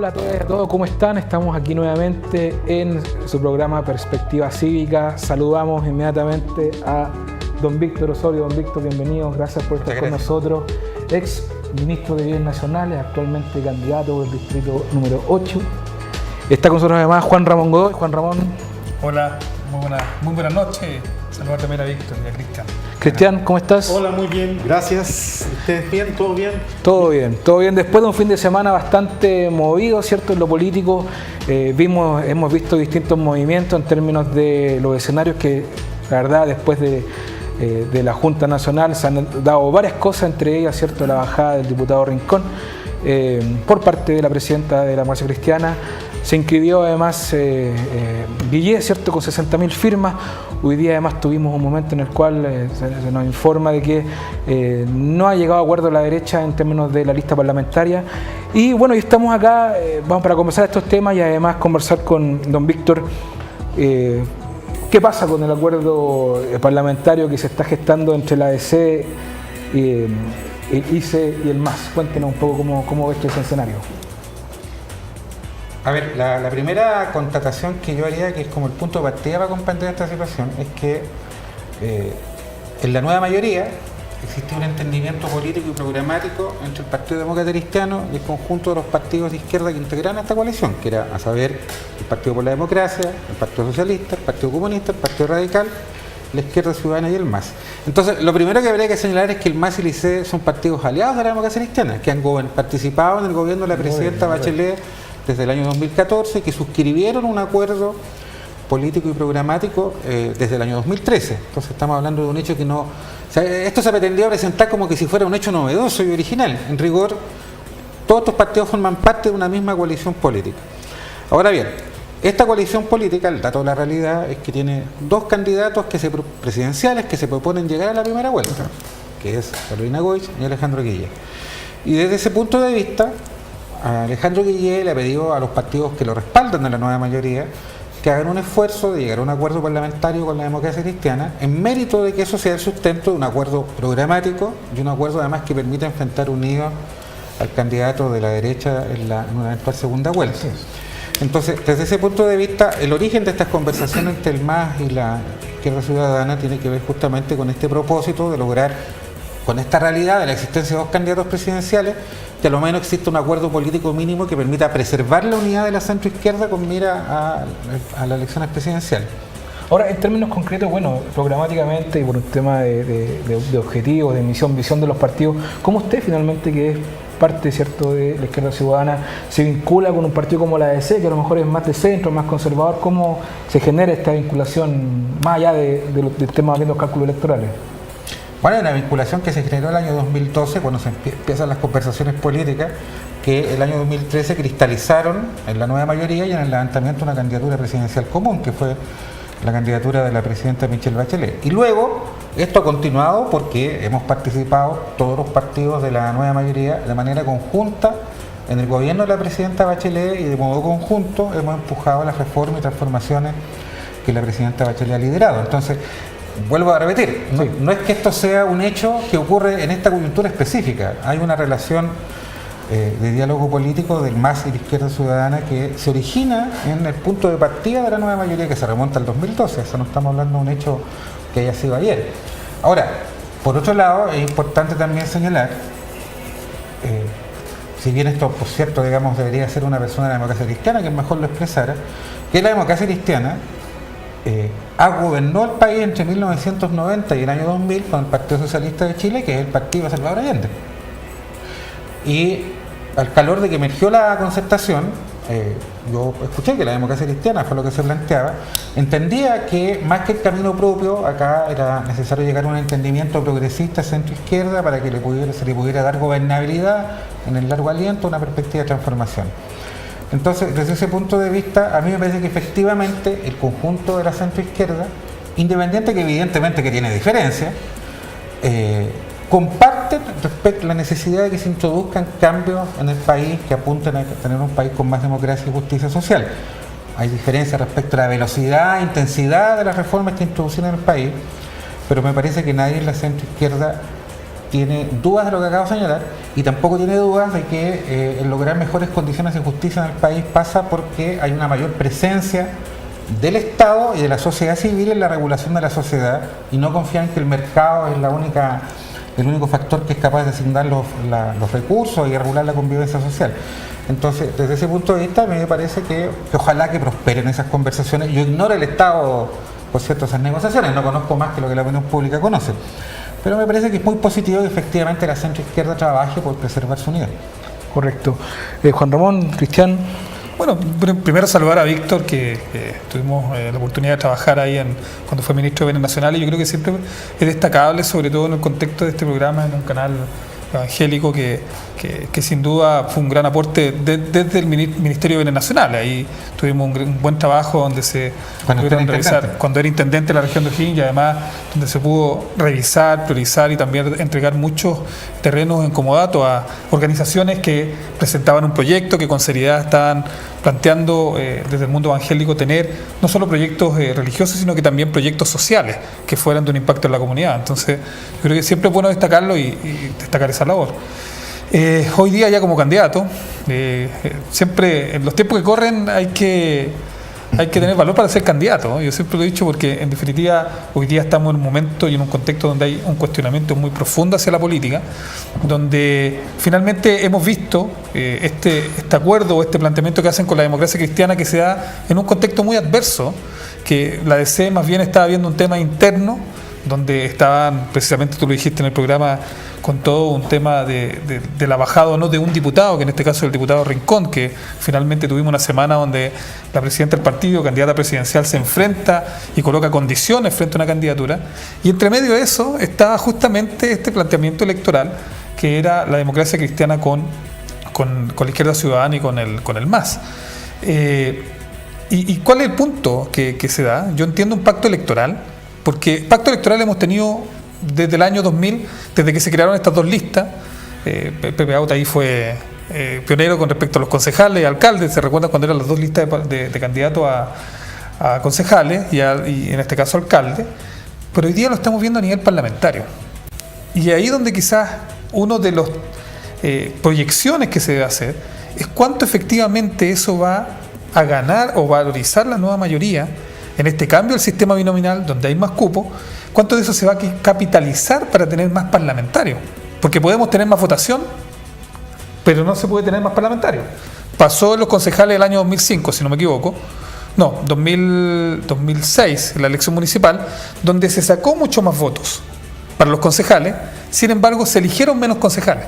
Hola a todos y a todos, ¿cómo están? Estamos aquí nuevamente en su programa Perspectiva Cívica. Saludamos inmediatamente a don Víctor Osorio. Don Víctor, bienvenido, gracias por estar con nosotros. Ex ministro de Bienes Nacionales, actualmente candidato del distrito número 8. Está con nosotros además Juan Ramón Godoy. Juan Ramón. Hola, muy buenas noches. Saludar también a Víctor y a Cristian. Cristian, ¿cómo estás? Hola, muy bien, gracias. ¿Ustedes bien? ¿Todo bien? Todo bien, todo bien. Después de un fin de semana bastante movido, ¿cierto? En lo político, hemos visto distintos movimientos en términos de los escenarios que, la verdad, después de la Junta Nacional se han dado varias cosas, entre ellas, ¿cierto?, la bajada del diputado Rincón por parte de la presidenta de la Democracia Cristiana. Se inscribió además Guillé, ¿cierto?, con 60.000 firmas. Hoy día además tuvimos un momento en el cual se nos informa de que no ha llegado a acuerdo la derecha en términos de la lista parlamentaria. Y bueno, y estamos acá, vamos para conversar estos temas y además conversar con don Víctor. ¿Qué pasa con el acuerdo parlamentario que se está gestando entre la ADC, el ICE y el MAS? Cuéntenos un poco cómo ves este escenario. A ver, la primera constatación que yo haría, que es como el punto de partida para comprender esta situación, es que en la nueva mayoría existe un entendimiento político y programático entre el Partido Demócrata Cristiano y el conjunto de los partidos de izquierda que integraron esta coalición, que era, a saber, el Partido por la Democracia, el Partido Socialista, el Partido Comunista, el Partido Radical, la Izquierda Ciudadana y el MAS. Entonces, lo primero que habría que señalar es que el MAS y el ICE son partidos aliados de la Democracia Cristiana, que han participado en el gobierno de la presidenta Bachelet desde el año 2014, que suscribieron un acuerdo político y programático desde el año 2013. Entonces estamos hablando de un hecho que no... O sea, esto se pretendió presentar como que si fuera un hecho novedoso y original. En rigor, todos estos partidos forman parte de una misma coalición política. Ahora bien, esta coalición política, el dato de la realidad es que tiene dos candidatos presidenciales que se proponen llegar a la primera vuelta, que es Carolina Goich y Alejandro Guillé. Y desde ese punto de vista, Alejandro Guillé le ha pedido a los partidos que lo respaldan de la nueva mayoría que hagan un esfuerzo de llegar a un acuerdo parlamentario con la Democracia Cristiana en mérito de que eso sea el sustento de un acuerdo programático y un acuerdo además que permita enfrentar unidos al candidato de la derecha en una eventual segunda vuelta. Entonces, desde ese punto de vista, el origen de estas conversaciones entre el MAS y la Izquierda Ciudadana tiene que ver justamente con este propósito de lograr, con esta realidad de la existencia de dos candidatos presidenciales, que a lo menos existe un acuerdo político mínimo que permita preservar la unidad de la centroizquierda con mira a las elecciones presidenciales. Ahora, en términos concretos, bueno, programáticamente y por un tema de objetivos, de visión de los partidos, ¿cómo usted finalmente, que es parte, ¿cierto?, de la Izquierda Ciudadana, se vincula con un partido como la ADC, que a lo mejor es más de centro, más conservador? ¿Cómo se genera esta vinculación más allá del tema de los cálculos electorales? Bueno, hay una vinculación que se generó el año 2012, cuando se empiezan las conversaciones políticas, que el año 2013 cristalizaron en la nueva mayoría y en el levantamiento de una candidatura presidencial común, que fue la candidatura de la presidenta Michelle Bachelet. Y luego, esto ha continuado porque hemos participado todos los partidos de la nueva mayoría de manera conjunta en el gobierno de la presidenta Bachelet, y de modo conjunto hemos empujado las reformas y transformaciones que la presidenta Bachelet ha liderado. Entonces, vuelvo a repetir, no es que esto sea un hecho que ocurre en esta coyuntura específica. Hay una relación de diálogo político del MAS y la Izquierda Ciudadana que se origina en el punto de partida de la nueva mayoría, que se remonta al 2012. Eso no estamos hablando de un hecho que haya sido ayer. Ahora, por otro lado, es importante también señalar, si bien esto, por cierto, digamos, debería ser una persona de la Democracia Cristiana que mejor lo expresara, que la Democracia Cristiana gobernó el país entre 1990 y el año 2000 con el Partido Socialista de Chile, que es el partido de Salvador Allende. Y al calor de que emergió la concertación, yo escuché que la Democracia Cristiana, fue lo que se planteaba, entendía que más que el camino propio, acá era necesario llegar a un entendimiento progresista centro-izquierda para que se le pudiera dar gobernabilidad en el largo aliento, una perspectiva de transformación. Entonces, desde ese punto de vista, a mí me parece que efectivamente el conjunto de la centroizquierda, independiente que evidentemente que tiene diferencias, comparten respecto a la necesidad de que se introduzcan cambios en el país que apunten a tener un país con más democracia y justicia social. Hay diferencias respecto a la velocidad e intensidad de las reformas que introducen en el país, pero me parece que nadie en la centroizquierda tiene dudas de lo que acabo de señalar y tampoco tiene dudas de que el lograr mejores condiciones de justicia en el país pasa porque hay una mayor presencia del Estado y de la sociedad civil en la regulación de la sociedad y no confían que el mercado es el único factor que es capaz de asignar los recursos y regular la convivencia social. Entonces, desde ese punto de vista, a mí me parece que ojalá que prosperen esas conversaciones. Yo ignoro el Estado, por cierto, esas negociaciones, no conozco más que lo que la opinión pública conoce. Pero me parece que es muy positivo que efectivamente la centroizquierda trabaje por preservar su unidad. Correcto. Juan Ramón, Cristian. Bueno, primero saludar a Víctor, que tuvimos la oportunidad de trabajar ahí cuando fue ministro de Bienes Nacionales. Yo creo que siempre es destacable, sobre todo en el contexto de este programa, en un canal evangélico que sin duda fue un gran aporte desde el Ministerio de Bienes Nacionales. Ahí tuvimos un buen trabajo donde se pudieron revisar, cuando era intendente de la región de O'Higgins, y además donde se pudo revisar, priorizar y también entregar muchos terrenos en comodato a organizaciones que presentaban un proyecto, que con seriedad estaban planteando desde el mundo evangélico tener no solo proyectos religiosos, sino que también proyectos sociales que fueran de un impacto en la comunidad. Entonces, yo creo que siempre es bueno destacarlo y destacar esa labor. Hoy día ya como candidato, siempre en los tiempos que corren hay que tener valor para ser candidato, ¿no? Yo siempre lo he dicho porque en definitiva hoy día estamos en un momento y en un contexto donde hay un cuestionamiento muy profundo hacia la política, donde finalmente hemos visto este acuerdo o este planteamiento que hacen con la democracia cristiana que se da en un contexto muy adverso, que la DC más bien estaba viendo un tema interno, donde estaban, precisamente tú lo dijiste en el programa, con todo un tema de la bajada o no de un diputado, que en este caso es el diputado Rincón, que finalmente tuvimos una semana donde la presidenta del partido, candidata presidencial, se enfrenta y coloca condiciones frente a una candidatura, y entre medio de eso estaba justamente este planteamiento electoral que era la democracia cristiana con la izquierda ciudadana y con el MAS. ¿Y cuál es el punto que se da? Yo entiendo un pacto electoral, porque pacto electoral hemos tenido desde el año 2000, desde que se crearon estas dos listas. Pepe Auta ahí fue pionero con respecto a los concejales y alcaldes. Se recuerdan cuando eran las dos listas de candidatos a concejales y en este caso alcaldes. Pero hoy día lo estamos viendo a nivel parlamentario. Y ahí donde quizás uno de las proyecciones que se debe hacer es cuánto efectivamente eso va a ganar o valorizar la nueva mayoría en este cambio del sistema binominal donde hay más cupos. ¿Cuánto de eso se va a capitalizar para tener más parlamentarios? Porque podemos tener más votación, pero no se puede tener más parlamentarios. Pasó en los concejales del año 2005, si no me equivoco, 2006, en la elección municipal, donde se sacó mucho más votos para los concejales, sin embargo se eligieron menos concejales.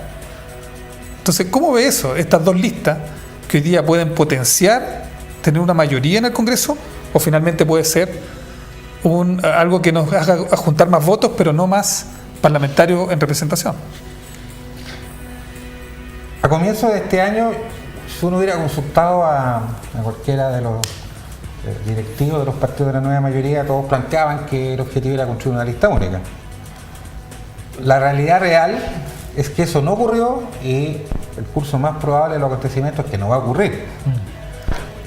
Entonces, ¿cómo ve eso? Estas dos listas que hoy día pueden potenciar, tener una mayoría en el Congreso, o finalmente puede ser algo que nos haga juntar más votos, pero no más parlamentarios en representación. A comienzo de este año, si uno hubiera consultado a cualquiera de los directivos de los partidos de la nueva mayoría, todos planteaban que el objetivo era construir una lista única. La realidad real es que eso no ocurrió y el curso más probable de los acontecimientos es que no va a ocurrir.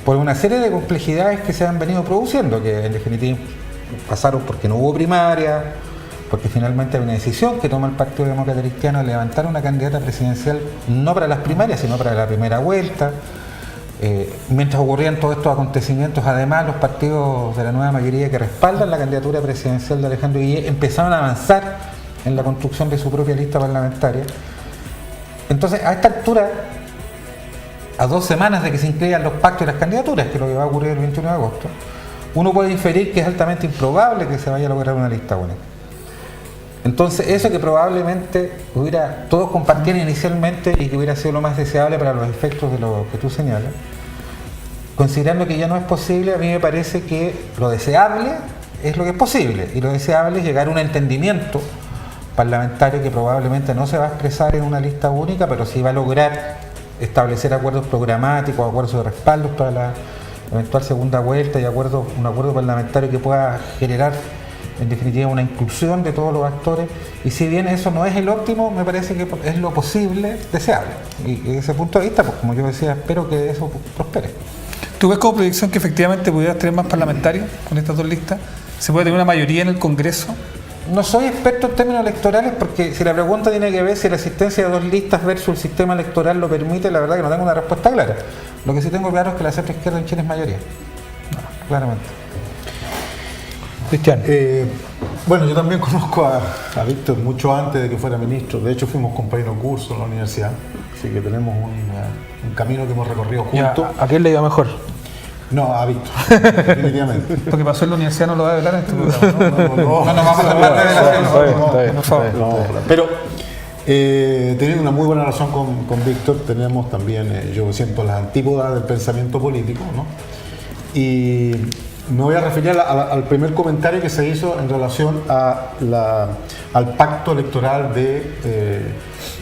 Por una serie de complejidades que se han venido produciendo, que en definitiva pasaron porque no hubo primaria, porque finalmente hay una decisión que toma el Partido Demócrata Cristiano de levantar una candidata presidencial no para las primarias, sino para la primera vuelta. Mientras ocurrían todos estos acontecimientos, además los partidos de la nueva mayoría que respaldan la candidatura presidencial de Alejandro Guillé empezaron a avanzar en la construcción de su propia lista parlamentaria. Entonces, a esta altura, a 2 semanas de que se incluyan los pactos y las candidaturas, que es lo que va a ocurrir el 21 de agosto, uno puede inferir que es altamente improbable que se vaya a lograr una lista única. Entonces, eso que probablemente todos compartieran inicialmente y que hubiera sido lo más deseable para los efectos de lo que tú señalas, considerando que ya no es posible, a mí me parece que lo deseable es lo que es posible, y lo deseable es llegar a un entendimiento parlamentario que probablemente no se va a expresar en una lista única, pero sí va a lograr establecer acuerdos programáticos, acuerdos de respaldos para la eventual segunda vuelta y un acuerdo parlamentario que pueda generar en definitiva una inclusión de todos los actores, y si bien eso no es el óptimo, me parece que es lo posible deseable, y desde ese punto de vista, pues como yo decía, espero que eso prospere. ¿Tú ves como proyección que efectivamente pudieras tener más parlamentarios con estas dos listas? ¿Se puede tener una mayoría en el Congreso no soy experto en términos electorales, porque si la pregunta tiene que ver si la existencia de dos listas versus el sistema electoral lo permite, la verdad que no tengo una respuesta clara. Lo que sí tengo claro es que la centro-izquierda en Chile es mayoría. Claramente. Cristian. Bueno, yo también conozco a Víctor mucho antes de que fuera ministro. De hecho, fuimos compañeros de curso en la universidad. Así que tenemos un camino que hemos recorrido juntos. ¿A quién le iba mejor? No, a Víctor, definitivamente. Porque pasó en la universidad no lo va a hablar en este programa. No nos vamos a hablar de Por favor. Pero teniendo una muy buena relación con Víctor, tenemos también, yo siento, las antípodas del pensamiento político, ¿no? Y me voy a referir al primer comentario que se hizo en relación al pacto electoral de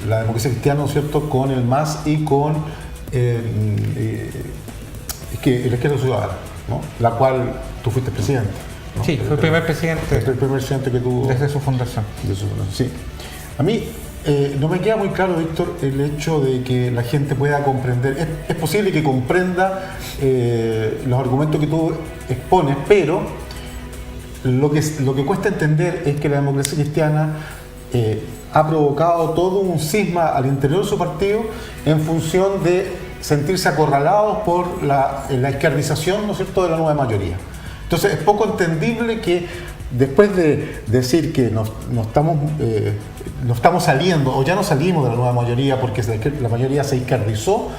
la democracia cristiana, ¿no es cierto?, con el MAS y con la izquierda ciudadana, ¿no? La cual tú fuiste presidente, ¿no? Sí, fue el primer presidente. El primer presidente que tuvo Desde su fundación. Sí. A mí no me queda muy claro, Víctor, el hecho de que la gente pueda comprender. Es posible que comprenda los argumentos que tú expones, pero lo que cuesta entender es que la democracia cristiana ha provocado todo un cisma al interior de su partido en función de sentirse acorralados por la izquierdización, ¿no es cierto?, de la nueva mayoría. Entonces es poco entendible que después de decir que no estamos saliendo o ya no salimos de la nueva mayoría porque la mayoría se izquierdizó,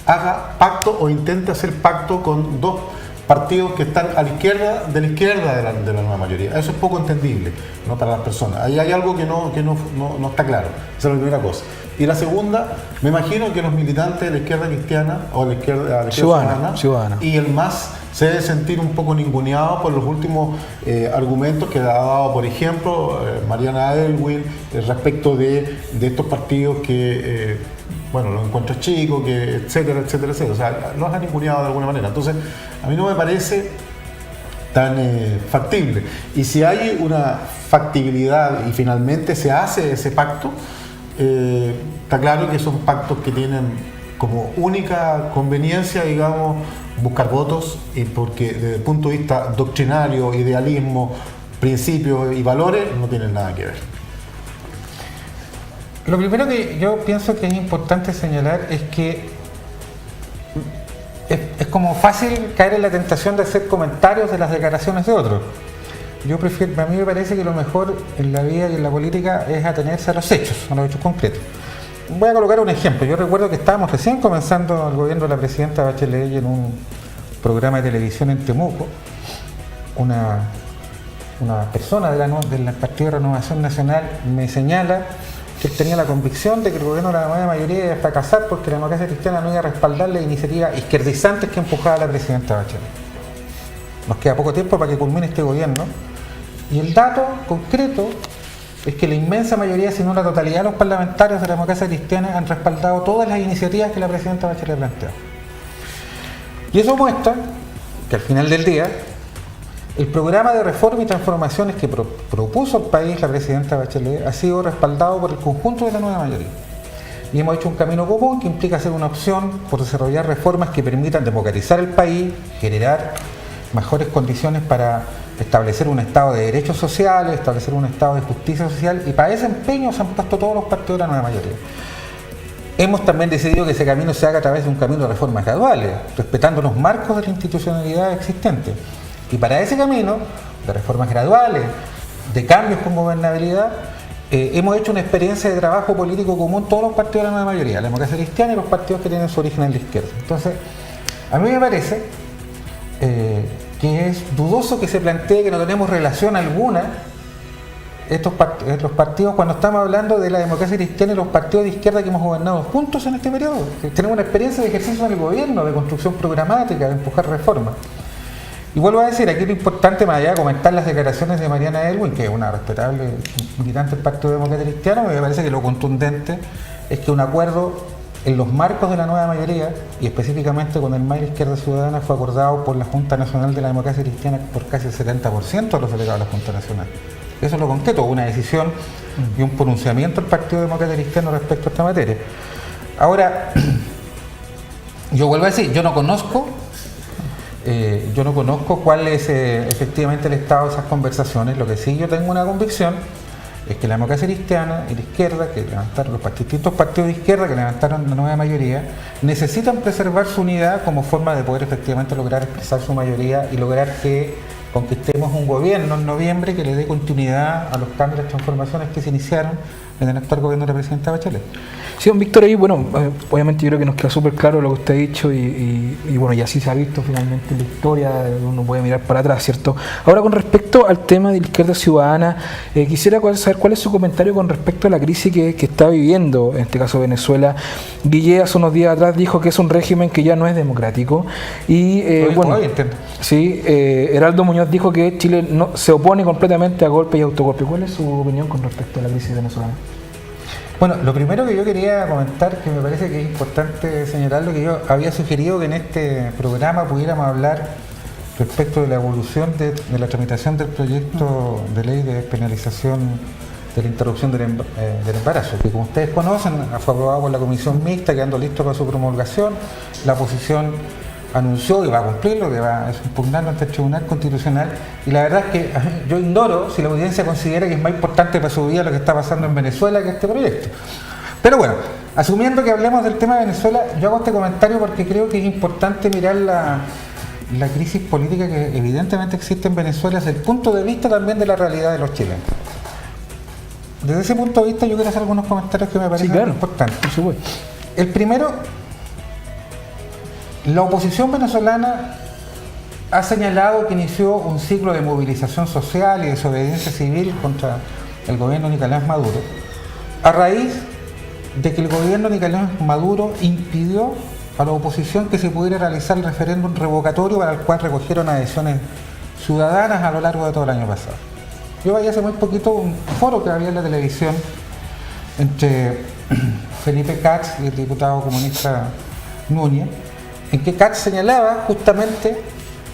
haga pacto o intente hacer pacto con dos partidos que están a la izquierda de la nueva mayoría. Eso es poco entendible, ¿no?, para las personas. Ahí hay algo que no está claro. Esa es la primera cosa. Y la segunda, me imagino que los militantes de la izquierda cristiana o de la izquierda ciudadana y el MAS se debe sentir un poco ninguneado por los últimos argumentos que ha dado, por ejemplo, Mariana Elwin respecto de estos partidos que, los encuentros chicos, que etcétera. O sea, los han ninguneado de alguna manera. Entonces, a mí no me parece tan factible. Y si hay una factibilidad y finalmente se hace ese pacto, está claro que son pactos que tienen como única conveniencia, digamos, buscar votos, y porque desde el punto de vista doctrinario, idealismo, principios y valores no tienen nada que ver. Lo primero que yo pienso que es importante señalar es que es como fácil caer en la tentación de hacer comentarios de las declaraciones de otros. A mí me parece que lo mejor en la vida y en la política es atenerse a los hechos concretos. Voy a colocar un ejemplo. Yo recuerdo que estábamos recién comenzando el gobierno de la presidenta Bachelet y en un programa de televisión en Temuco, una persona del Partido de Renovación Nacional me señala que él tenía la convicción de que el gobierno de la nueva mayoría iba a fracasar porque la democracia cristiana no iba a respaldar las iniciativas izquierdizantes que empujaba la presidenta Bachelet. Nos queda poco tiempo para que culmine este gobierno. Y el dato concreto es que la inmensa mayoría, si no la totalidad de los parlamentarios de la democracia cristiana han respaldado todas las iniciativas que la presidenta Bachelet planteó. Y eso muestra que al final del día, el programa de reforma y transformaciones que propuso el país la presidenta Bachelet ha sido respaldado por el conjunto de la nueva mayoría. Y hemos hecho un camino común que implica hacer una opción por desarrollar reformas que permitan democratizar el país, generar mejores condiciones para establecer un estado de derechos sociales, establecer un estado de justicia social, y para ese empeño se han puesto todos los partidos de la nueva mayoría. Hemos también decidido que ese camino se haga a través de un camino de reformas graduales, respetando los marcos de la institucionalidad existente. Y para ese camino de reformas graduales, de cambios con gobernabilidad, hemos hecho una experiencia de trabajo político común todos los partidos de la nueva mayoría, la democracia cristiana y los partidos que tienen su origen en la izquierda. Entonces, a mí me parece que es dudoso que se plantee que no tenemos relación alguna los partidos cuando estamos hablando de la democracia cristiana y los partidos de izquierda que hemos gobernado juntos en este periodo. Tenemos una experiencia de ejercicio en el gobierno, de construcción programática, de empujar reformas. Y vuelvo a decir, aquí lo importante, más allá de comentar las declaraciones de Mariana Elwin, que es una respetable militante del Partido Demócrata Cristiano, me parece que lo contundente es que un acuerdo en los marcos de la nueva mayoría, y específicamente con el MAS y la Izquierda Ciudadana, fue acordado por la Junta Nacional de la Democracia Cristiana por casi el 70% de los delegados de la Junta Nacional. Eso es lo concreto, una decisión y un pronunciamiento del Partido Demócrata Cristiano respecto a esta materia. Ahora, yo vuelvo a decir, yo no conozco Yo no conozco cuál es efectivamente el estado de esas conversaciones. Lo que sí yo tengo una convicción es que la democracia cristiana y la izquierda, que levantaron los distintos partidos de izquierda que levantaron la nueva mayoría, necesitan preservar su unidad como forma de poder efectivamente lograr expresar su mayoría y lograr que conquistemos un gobierno en noviembre que le dé continuidad a los cambios y las transformaciones que se iniciaron en el actual gobierno de la presidenta Bachelet. Sí, don Víctor, ahí, bueno, obviamente yo creo que nos queda súper claro lo que usted ha dicho y bueno, y así se ha visto finalmente en la historia, uno puede mirar para atrás, ¿cierto? Ahora, con respecto al tema de la izquierda ciudadana, quisiera saber cuál es su comentario con respecto a la crisis que está viviendo, en este caso Venezuela. Guille hace unos días atrás dijo que es un régimen que ya no es democrático y, bueno, sí, Heraldo Muñoz dijo que Chile no, se opone completamente a golpes y autogolpes. ¿Cuál es su opinión con respecto a la crisis venezolana? Bueno, lo primero que yo quería comentar, que me parece que es importante señalar, lo que yo había sugerido que en este programa pudiéramos hablar respecto de la evolución de la tramitación del proyecto de ley de despenalización de la interrupción del embarazo, que como ustedes conocen, fue aprobado por la comisión mixta, quedando listo para su promulgación. La oposición anunció que va a cumplirlo, que va a impugnarlo ante el Tribunal Constitucional, y la verdad es que yo ignoro si la audiencia considera que es más importante para su vida lo que está pasando en Venezuela que este proyecto. Pero bueno, asumiendo que hablemos del tema de Venezuela, yo hago este comentario porque creo que es importante mirar la crisis política que evidentemente existe en Venezuela desde el punto de vista también de la realidad de los chilenos. Desde ese punto de vista yo quiero hacer algunos comentarios que me parecen importantes. Por supuesto. El primero, la oposición venezolana ha señalado que inició un ciclo de movilización social y desobediencia civil contra el gobierno de Nicolás Maduro, a raíz de que el gobierno de Nicolás Maduro impidió a la oposición que se pudiera realizar el referéndum revocatorio para el cual recogieron adhesiones ciudadanas a lo largo de todo el año pasado. Yo veía hace muy poquito un foro que había en la televisión entre Felipe Katz y el diputado comunista Núñez, en que Katz señalaba justamente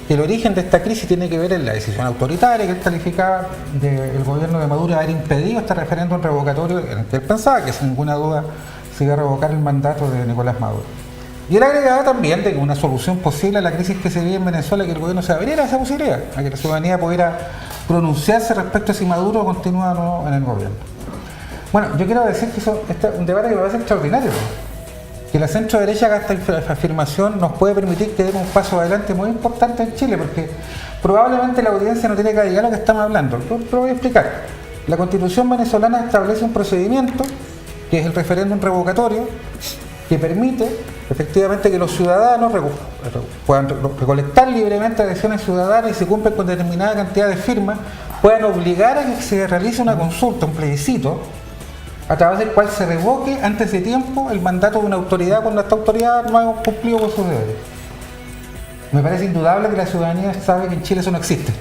que el origen de esta crisis tiene que ver en la decisión autoritaria que él calificaba del gobierno de Maduro de haber impedido este referéndum revocatorio en el que él pensaba que sin ninguna duda se iba a revocar el mandato de Nicolás Maduro. Y él agregaba también de que una solución posible a la crisis que se vive en Venezuela, que el gobierno se abriera a esa posibilidad, a que la ciudadanía pudiera pronunciarse respecto a si Maduro continúa o no en el gobierno. Bueno, yo quiero decir que eso es un debate que me parece extraordinario, ¿no? Que la centro derecha haga esta afirmación nos puede permitir que demos un paso adelante muy importante en Chile, porque probablemente la audiencia no tiene que adivinar lo que estamos hablando, pero voy a explicar. La Constitución venezolana establece un procedimiento, que es el referéndum revocatorio, que permite efectivamente que los ciudadanos puedan recolectar libremente adhesiones ciudadanas y si cumplen con determinada cantidad de firmas, puedan obligar a que se realice una consulta, un plebiscito, a través del cual se revoque antes de tiempo el mandato de una autoridad cuando esta autoridad no ha cumplido con sus deberes. Me parece indudable que la ciudadanía sabe que en Chile eso no existe.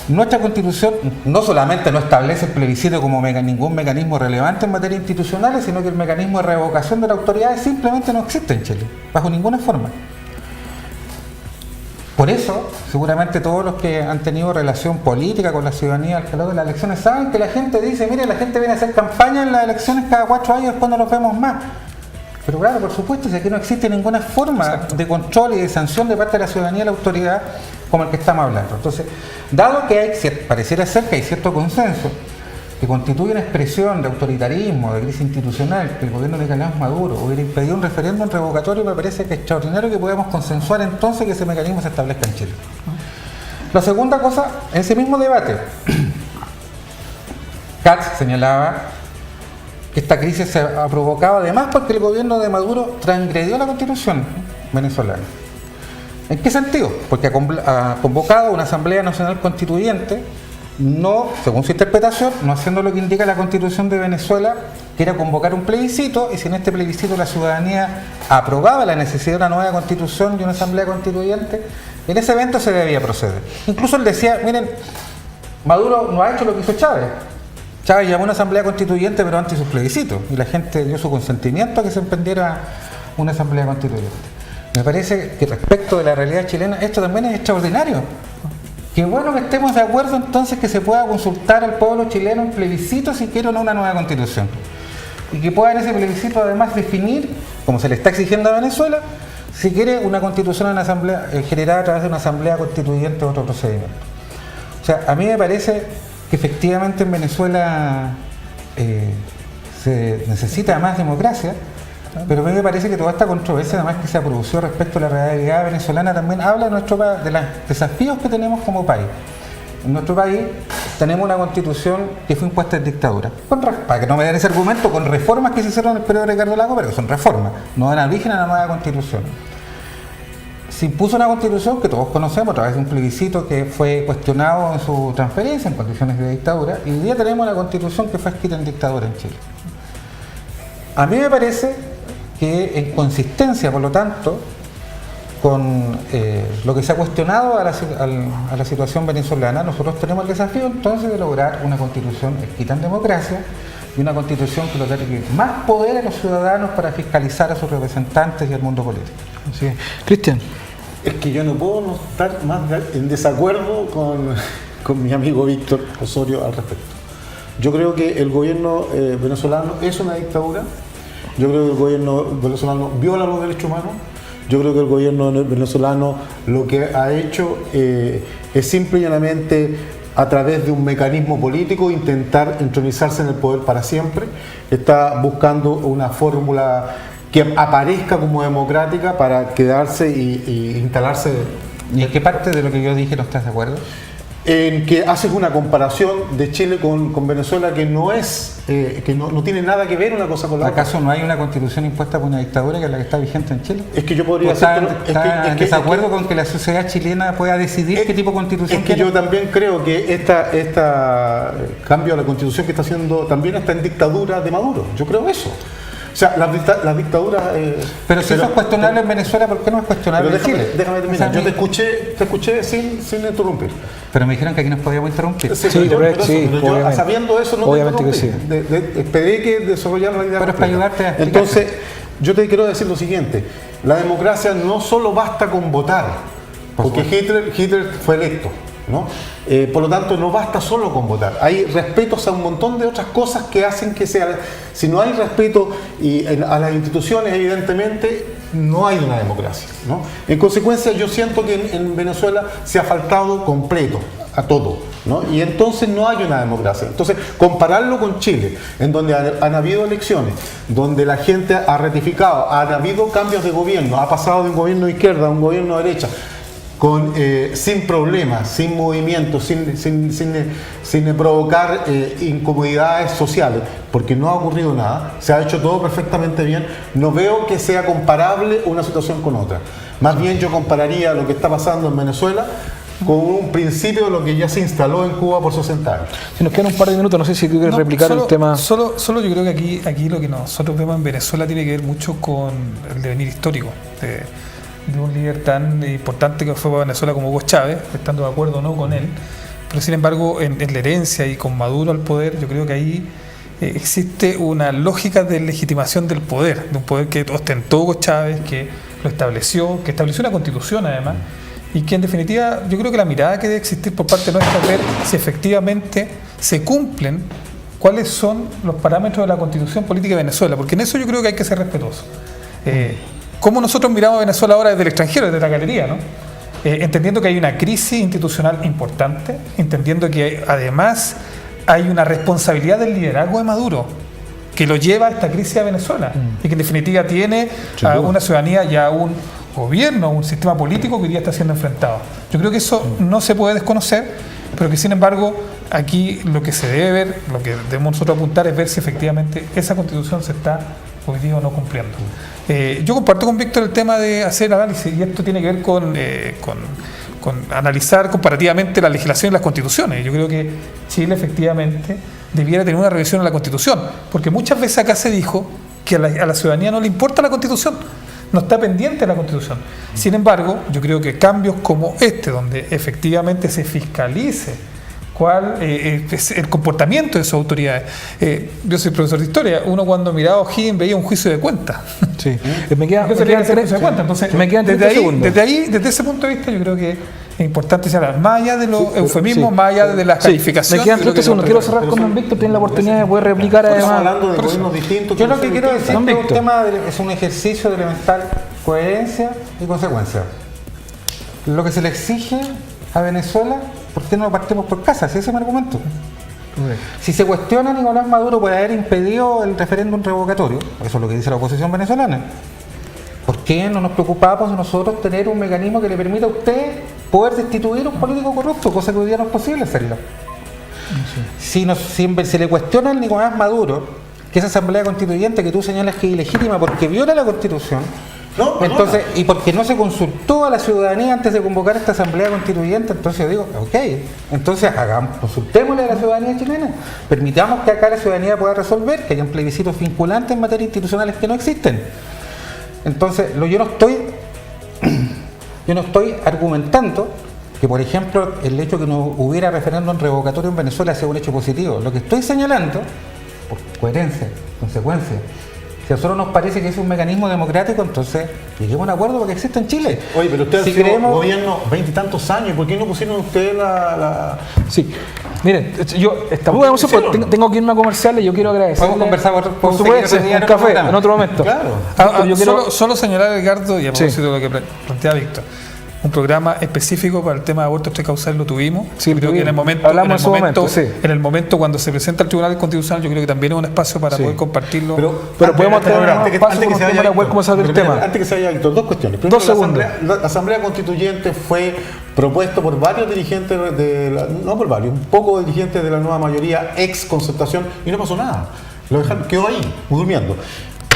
Nuestra Constitución no solamente no establece el plebiscito como ningún mecanismo relevante en materia institucional, sino que el mecanismo de revocación de la autoridad simplemente no existe en Chile, bajo ninguna forma. Por eso, seguramente todos los que han tenido relación política con la ciudadanía al calor de las elecciones saben que la gente dice, mire, la gente viene a hacer campaña en las elecciones cada 4 años, después no los vemos más. Pero claro, por supuesto, si aquí no existe ninguna forma de control y de sanción de parte de la ciudadanía y la autoridad como el que estamos hablando. Entonces, dado que pareciera ser que hay cierto consenso que constituye una expresión de autoritarismo, de crisis institucional, que el gobierno de Nicolás Maduro hubiera impedido un referéndum revocatorio, me parece que es extraordinario que podamos consensuar entonces que ese mecanismo se establezca en Chile. La segunda cosa, en ese mismo debate, Katz señalaba que esta crisis se ha provocado además porque el gobierno de Maduro transgredió la Constitución venezolana. ¿En qué sentido? Porque ha convocado una Asamblea Nacional Constituyente, no, según su interpretación, no haciendo lo que indica la Constitución de Venezuela, que era convocar un plebiscito, y si en este plebiscito la ciudadanía aprobaba la necesidad de una nueva Constitución y una Asamblea Constituyente, en ese evento se debía proceder. Incluso él decía, miren, Maduro no ha hecho lo que hizo Chávez. Chávez llamó a una Asamblea Constituyente pero antes de sus plebiscitos, y la gente dio su consentimiento a que se emprendiera una Asamblea Constituyente. Me parece que respecto de la realidad chilena, esto también es extraordinario. Qué bueno que estemos de acuerdo entonces que se pueda consultar al pueblo chileno un plebiscito si quiere o no una nueva constitución. Y que pueda en ese plebiscito además definir, como se le está exigiendo a Venezuela, si quiere, una constitución en asamblea, generada a través de una asamblea constituyente o otro procedimiento. O sea, a mí me parece que efectivamente en Venezuela se necesita más democracia, pero a mí me parece que toda esta controversia, además que se ha producido respecto a la realidad venezolana, también habla de de los desafíos que tenemos como país. En nuestro país tenemos una constitución que fue impuesta en dictadura, para que no me den ese argumento, con reformas que se hicieron en el periodo de Ricardo Lagos, pero que son reformas, no dan origen a la nueva constitución. Se impuso una constitución que todos conocemos a través de un plebiscito que fue cuestionado en su transferencia en condiciones de dictadura, y hoy día tenemos una constitución que fue escrita en dictadura en Chile. A mí me parece que en consistencia, por lo tanto, con lo que se ha cuestionado a la situación venezolana, nosotros tenemos el desafío entonces de lograr una constitución escrita en democracia y una constitución que le dé más poder a los ciudadanos para fiscalizar a sus representantes y al mundo político. Así es. Cristian. Es que yo no puedo no estar más en desacuerdo con mi amigo Víctor Osorio al respecto. Yo creo que el gobierno venezolano es una dictadura. Yo creo que el gobierno venezolano viola los derechos humanos. Yo creo que el gobierno venezolano lo que ha hecho es simple y llanamente, a través de un mecanismo político, intentar entronizarse en el poder para siempre. Está buscando una fórmula que aparezca como democrática para quedarse y instalarse. ¿Y en qué parte de lo que yo dije no estás de acuerdo? En que haces una comparación de Chile con Venezuela que no es, que no tiene nada que ver una cosa con la otra. ¿Acaso no hay una constitución impuesta por una dictadura que es la que está vigente en Chile? Es que yo podría ¿Está en desacuerdo con que la sociedad chilena pueda decidir qué tipo de constitución quiere? Yo también creo que esta cambio a la constitución que está haciendo también está en dictadura de Maduro. Yo creo eso. O sea, las dictaduras... pero si eso es cuestionable en Venezuela, ¿por qué no es cuestionable en Chile? Déjame terminar. Yo te escuché sin interrumpir. Pero me dijeron que aquí nos podíamos interrumpir. Pero yo, sabiendo eso, no obviamente te que sí. Esperé que desarrollara la idea. Pero es para ayudarte a explicar. Entonces, yo te quiero decir lo siguiente. La democracia no solo basta con votar, porque Hitler fue electo, ¿no? Por lo tanto, no basta solo con votar. Hay respetos a un montón de otras cosas que hacen que sea... Si no hay respeto a las instituciones, evidentemente, no hay una democracia, ¿no? En consecuencia, yo siento que en Venezuela se ha faltado completo a todo, ¿no? Y entonces no hay una democracia. Entonces, compararlo con Chile, en donde han habido elecciones, donde la gente ha ratificado, han habido cambios de gobierno, ha pasado de un gobierno de izquierda a un gobierno de derecha, sin problemas, sin movimientos, sin provocar incomodidades sociales, porque no ha ocurrido nada, se ha hecho todo perfectamente bien. No veo que sea comparable una situación con otra. Más bien yo compararía lo que está pasando en Venezuela con un principio de lo que ya se instaló en Cuba por 60 años. Si nos quedan un par de minutos, no sé si tú quieres replicar el tema. Solo yo creo que aquí lo que nosotros vemos en Venezuela tiene que ver mucho con el devenir histórico de un líder tan importante que fue para Venezuela como Hugo Chávez, estando de acuerdo o no con él, pero sin embargo en la herencia y con Maduro al poder, yo creo que ahí existe una lógica de legitimación del poder, de un poder que ostentó Hugo Chávez, que lo estableció, que estableció una constitución además, y que en definitiva yo creo que la mirada que debe existir por parte nuestra es ver si efectivamente se cumplen cuáles son los parámetros de la constitución política de Venezuela, porque en eso yo creo que hay que ser respetuoso. ¿Cómo nosotros miramos a Venezuela ahora desde el extranjero, desde la galería, ¿no? Entendiendo que hay una crisis institucional importante, entendiendo que además hay una responsabilidad del liderazgo de Maduro que lo lleva a esta crisis a Venezuela y que en definitiva tiene a una ciudadanía y a un gobierno, un sistema político que hoy día está siendo enfrentado. Yo creo que eso no se puede desconocer, pero que sin embargo aquí lo que se debe ver, lo que debemos nosotros apuntar es ver si efectivamente esa constitución se está hoy día o no cumpliendo. Yo comparto con Víctor el tema de hacer análisis, y esto tiene que ver con analizar comparativamente la legislación y las constituciones. Yo creo que Chile efectivamente debiera tener una revisión de la constitución, porque muchas veces acá se dijo que a la ciudadanía no le importa la constitución, no está pendiente de la constitución. Sin embargo, yo creo que cambios como este, donde efectivamente se fiscalice cuál es el comportamiento de sus autoridades. Yo soy profesor de historia, uno cuando miraba a O'Higgins veía un juicio de cuenta. Sí. Me quedan Entonces, desde ahí, desde ese punto de vista, yo creo que es importante señalar, más allá de los eufemismos, más allá de las calificaciones. Me quedan 30 segundos. Quiero cerrar con don Víctor, tiene la oportunidad de poder replicar Estamos además. hablando de gobiernos distintos. Yo lo que quiero decir Don es que Víctor. es un ejercicio de elemental coherencia y consecuencia. Lo que se le exige a Venezuela, ¿por qué no lo partimos por casa? Ese es mi argumento. Si se cuestiona a Nicolás Maduro por haber impedido el referéndum revocatorio, eso es lo que dice la oposición venezolana, ¿por qué no nos preocupamos nosotros tener un mecanismo que le permita a usted poder destituir a un político corrupto, cosa que hoy día no es posible hacerlo? Si se le cuestiona al Nicolás Maduro que esa asamblea constituyente que tú señalas que es ilegítima porque viola la Constitución, entonces, y porque no se consultó a la ciudadanía antes de convocar esta asamblea constituyente, entonces yo digo, ok, entonces consultémosle a la ciudadanía chilena, permitamos que acá la ciudadanía pueda resolver, que hayan plebiscitos vinculantes en materia institucionales que no existen. Entonces, yo no estoy argumentando que, por ejemplo, el hecho de que no hubiera referéndum revocatorio en Venezuela sea un hecho positivo. Lo que estoy señalando, por coherencia, consecuencia, si a nosotros nos parece que es un mecanismo democrático, entonces lleguemos a un acuerdo porque existe en Chile. Oye, pero ustedes si han sido creemos... gobierno 20 y tantos años, ¿por qué no pusieron ustedes la... Sí, miren, yo tengo que irme a comerciales, yo quiero agradecer. Podemos conversar por supuesto, un café en otro momento. Claro. Yo quiero... Solo señalar, Edgardo, y a propósito de lo que plantea Víctor, un programa específico para el tema de aborto extracausal lo tuvimos. Sí, creo que en el momento, en el momento cuando se presenta al Tribunal Constitucional, yo creo que también es un espacio para poder compartirlo. Pero podemos tener antes que se vaya poder comenzar el tema. Antes que se vaya, Víctor, dos cuestiones. Primero, 2 segundos. La Asamblea Constituyente fue propuesto por varios dirigentes un poco dirigentes de la nueva mayoría, ex Concertación, y no pasó nada. Lo dejaron, quedó ahí, durmiendo.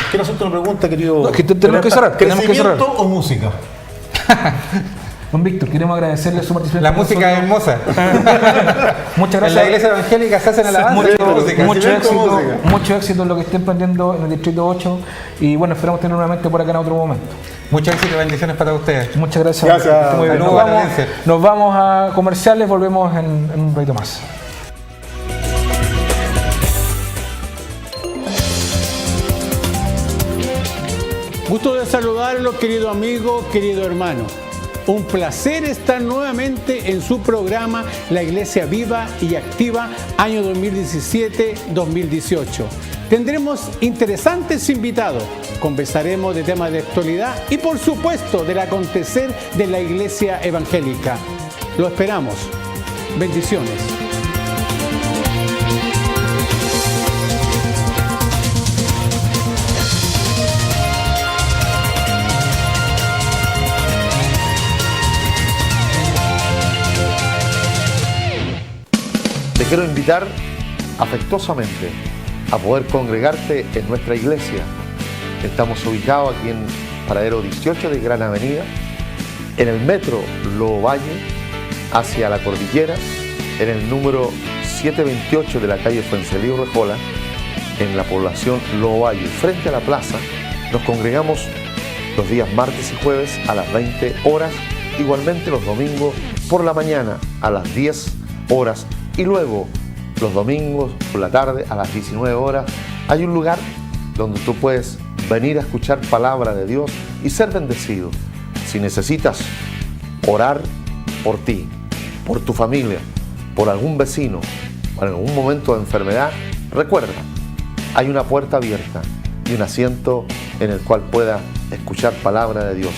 Quiero hacerte una pregunta, querido. No, es que tenemos que cerrar. ¿Crecimiento o música? Don Víctor, queremos agradecerle su participación. La música es hermosa. Muchas gracias. En la iglesia evangélica se hacen alabanzas. Mucho éxito en lo que esté emprendiendo en el Distrito 8 y bueno, esperamos tener nuevamente por acá en otro momento. Mucho éxito y bendiciones para ustedes. Muchas gracias. Gracias. Muy bien. Nos vamos a comerciales, volvemos en un ratito más. Gusto de saludarlos, querido amigo, querido hermano. Un placer estar nuevamente en su programa La Iglesia Viva y Activa, año 2017-2018. Tendremos interesantes invitados, conversaremos de temas de actualidad y por supuesto del acontecer de la Iglesia Evangélica. Lo esperamos. Bendiciones. Te quiero invitar afectuosamente a poder congregarte en nuestra iglesia. Estamos ubicados aquí en Paradero 18 de Gran Avenida, en el metro Lobo Valle, hacia la cordillera, en el número 728 de la calle Fuencelío Rejola, en la población Lobo Valle, frente a la plaza. Nos congregamos los días martes y jueves a las 20 horas, igualmente los domingos por la mañana a las 10 horas. Y luego, los domingos por la tarde a las 19 horas, hay un lugar donde tú puedes venir a escuchar palabra de Dios y ser bendecido. Si necesitas orar por ti, por tu familia, por algún vecino, por algún momento de enfermedad, recuerda, hay una puerta abierta y un asiento en el cual puedas escuchar palabra de Dios.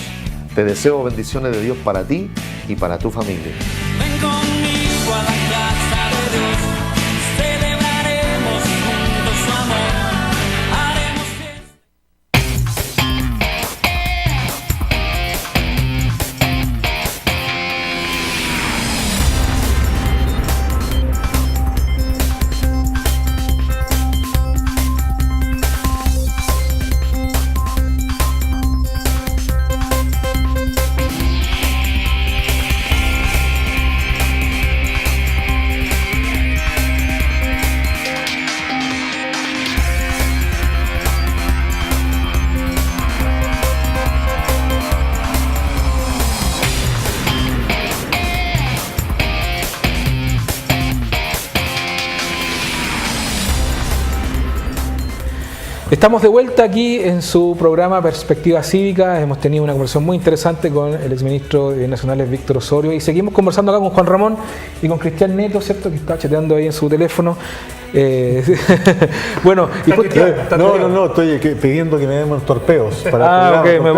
Te deseo bendiciones de Dios para ti y para tu familia. Ven conmigo a la casa de Dios, celebraremos juntos su amor, haremos fiesta. Estamos de vuelta aquí en su programa Perspectiva Cívica. Hemos tenido una conversación muy interesante con el exministro de Bienes Nacionales, Víctor Osorio, y seguimos conversando acá con Juan Ramón y con Cristian Neto, ¿cierto? Que está chateando ahí en su teléfono. Bueno, y No, estoy pidiendo que me den torpeos para el me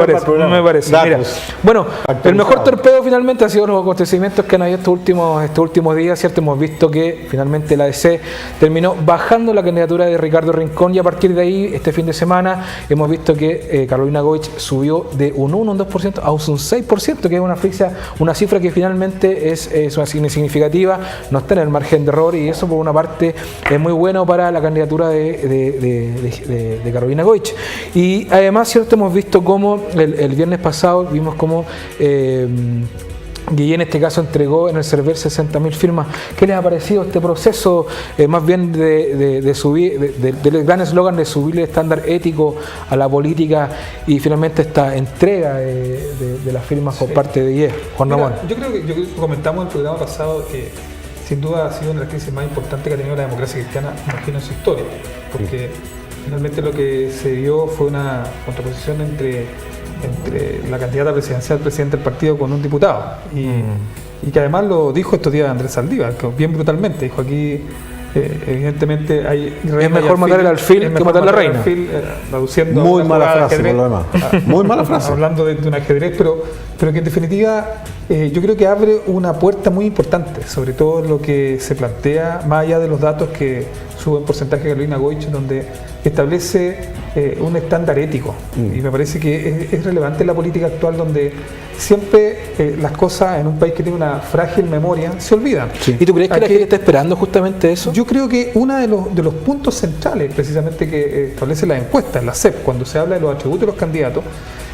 parece. Mira, bueno, el mejor torpeo finalmente ha sido los acontecimientos que han habido estos últimos días, ¿cierto? Hemos visto que finalmente la ADC terminó bajando la candidatura de Ricardo Rincón, y a partir de ahí, este fin de semana, hemos visto que Carolina Goich subió de un 1, un 2% a un 6%, que es una cifra que finalmente es significativa, no está en el margen de error, y eso por una parte es muy bueno para la candidatura de Carolina Goich. Y además, cierto, hemos visto cómo el viernes pasado vimos cómo Guillén en este caso entregó en el server 60.000 firmas. ¿Qué les ha parecido este proceso, más bien de subir, del gran eslogan de subir el estándar ético a la política, y finalmente esta entrega de las firmas por parte de Guillén? Juan Ramón. Yo creo que comentamos en el programa pasado que sin duda ha sido una de las crisis más importantes que ha tenido la democracia cristiana, imagino, en su historia, porque finalmente lo que se dio fue una contraposición entre la candidata presidencial, presidente del partido, con un diputado, y que además lo dijo estos días Andrés Saldívar, que bien brutalmente dijo aquí, evidentemente es mejor matar el alfil que matar la reina, traduciendo muy mala frase por lo demás, muy mala frase, hablando de un ajedrez, pero que en definitiva yo creo que abre una puerta muy importante, sobre todo lo que se plantea, más allá de los datos que sube en porcentaje Carolina Goich, donde establece un estándar ético, y me parece que es relevante en la política actual, donde siempre las cosas en un país que tiene una frágil memoria se olvidan. Sí. ¿Y tú crees que la gente está esperando justamente eso? Yo creo que uno de los puntos centrales, precisamente, que establece la encuesta, la CEP, cuando se habla de los atributos de los candidatos,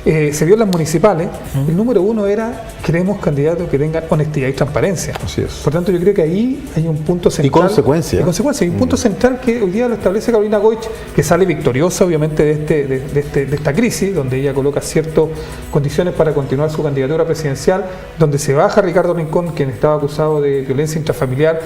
se vio en las municipales, el número uno era: queremos candidatos que tengan honestidad y transparencia. Así es. Por tanto, yo creo que ahí hay un punto central. Y consecuencia. Hay un punto central que hoy día lo establece Carolina Goich, que sale victoriosa, obviamente, de esta crisis, donde ella coloca ciertas condiciones para continuar su candidatura presidencial, donde se baja Ricardo Rincón, quien estaba acusado de violencia intrafamiliar,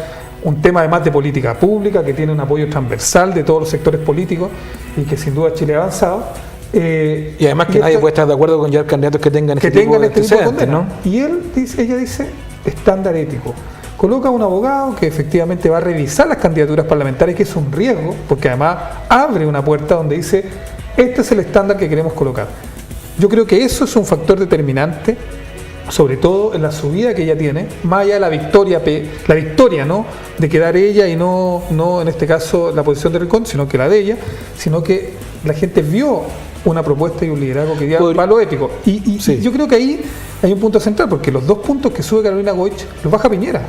un tema además de política pública, que tiene un apoyo transversal de todos los sectores políticos, y que sin duda Chile ha avanzado. Y además que nadie puede estar de acuerdo con llevar candidatos que tengan este tipo de antecedentes, ¿no? Y ella dice estándar ético. Coloca un abogado que efectivamente va a revisar las candidaturas parlamentarias, que es un riesgo, porque además abre una puerta donde dice: este es el estándar que queremos colocar. Yo creo que eso es un factor determinante, sobre todo en la subida que ella tiene, más allá de la victoria, ¿no?, de quedar ella y no en este caso la posición de Rincón, sino que la de ella, sino que la gente vio una propuesta y un liderazgo que dio para lo ético. Y yo creo que ahí hay un punto central, porque los 2 puntos que sube Carolina Goich los baja Piñera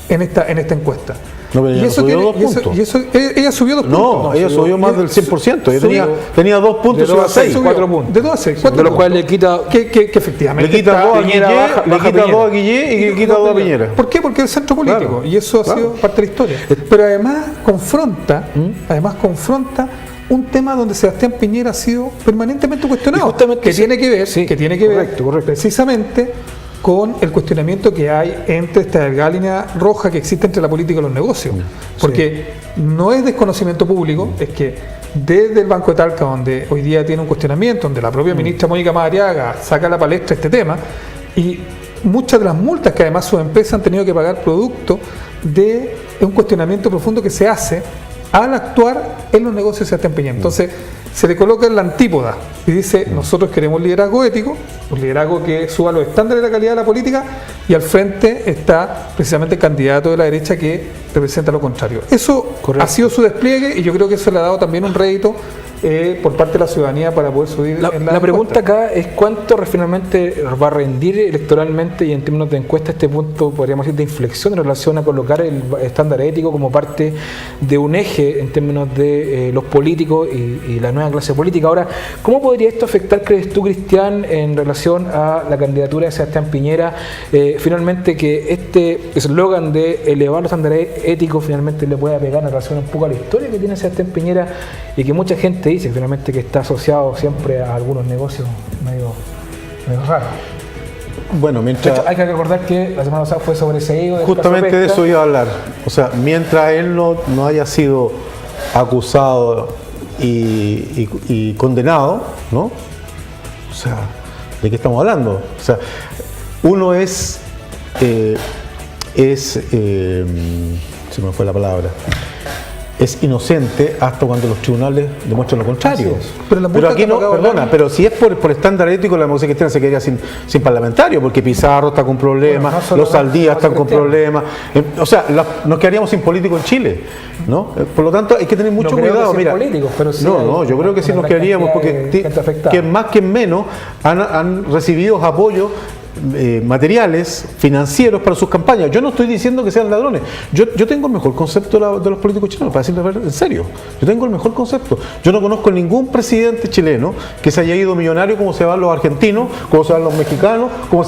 en esta encuesta. No, pero ella subió 2 puntos. Ella subió 2 puntos. No, ella subió más del 100%. Ella tenía 2 puntos, de 2 a 6, 4 puntos. De 2 a 6. De los cuales le quita... Que efectivamente... Le quita 2 a Guillén y le quita 2 a Piñera. ¿Por qué? Porque es el centro político. Claro, y eso ha sido parte de la historia. Pero además confronta un tema donde Sebastián Piñera ha sido permanentemente cuestionado, que tiene que ver precisamente con el cuestionamiento que hay entre esta delgada línea roja que existe entre la política y los negocios. Porque no es desconocimiento público, es que desde el Banco de Talca, donde hoy día tiene un cuestionamiento, donde la propia ministra Mónica Madariaga saca a la palestra este tema, y muchas de las multas que además sus empresas han tenido que pagar producto de un cuestionamiento profundo que se hace al actuar en los negocios de Sebastián Piñera. Entonces se le coloca en la antípoda y dice: nosotros queremos liderazgo ético, un liderazgo que suba los estándares de la calidad de la política, y al frente está precisamente el candidato de la derecha que representa lo contrario. Eso ha sido su despliegue, y yo creo que eso le ha dado también un rédito por parte de la ciudadanía para poder subir en la pregunta acá es: ¿cuánto finalmente va a rendir electoralmente y en términos de encuesta este punto, podríamos decir, de inflexión en relación a colocar el estándar ético como parte de un eje en términos de los políticos y la nueva clase política? Ahora, ¿cómo podría esto afectar, crees tú, Cristian, en relación a la candidatura de Sebastián Piñera? Finalmente, que este eslogan de elevar los estándares éticos finalmente le pueda pegar en relación un poco a la historia que tiene Sebastián Piñera, y que mucha gente dice finalmente que está asociado siempre a algunos negocios medio raros. Bueno, mientras... De hecho, hay que recordar que la semana pasada fue sobreseído de justamente de eso iba a hablar. O sea, mientras él no haya sido acusado y condenado, ¿no? O sea, ¿de qué estamos hablando? O sea, uno se me fue la palabra, es inocente hasta cuando los tribunales demuestran lo contrario. Pero aquí no, perdona, pero si es por estándar ético, la democracia cristiana se quedaría sin parlamentario, porque Pizarro está con problemas, bueno, no los Saldías están con problemas, o sea, nos quedaríamos sin políticos en Chile, ¿no? Por lo tanto, hay que tener mucho cuidado. Mira, políticos, pero sí yo creo que sí nos quedaríamos, porque que más que menos han recibido apoyo materiales, financieros para sus campañas. Yo no estoy diciendo que sean ladrones. Yo tengo el mejor concepto de los políticos chilenos, para decirlo en serio. Yo tengo el mejor concepto. Yo no conozco ningún presidente chileno que se haya ido millonario como se van los argentinos, como se van los mexicanos, como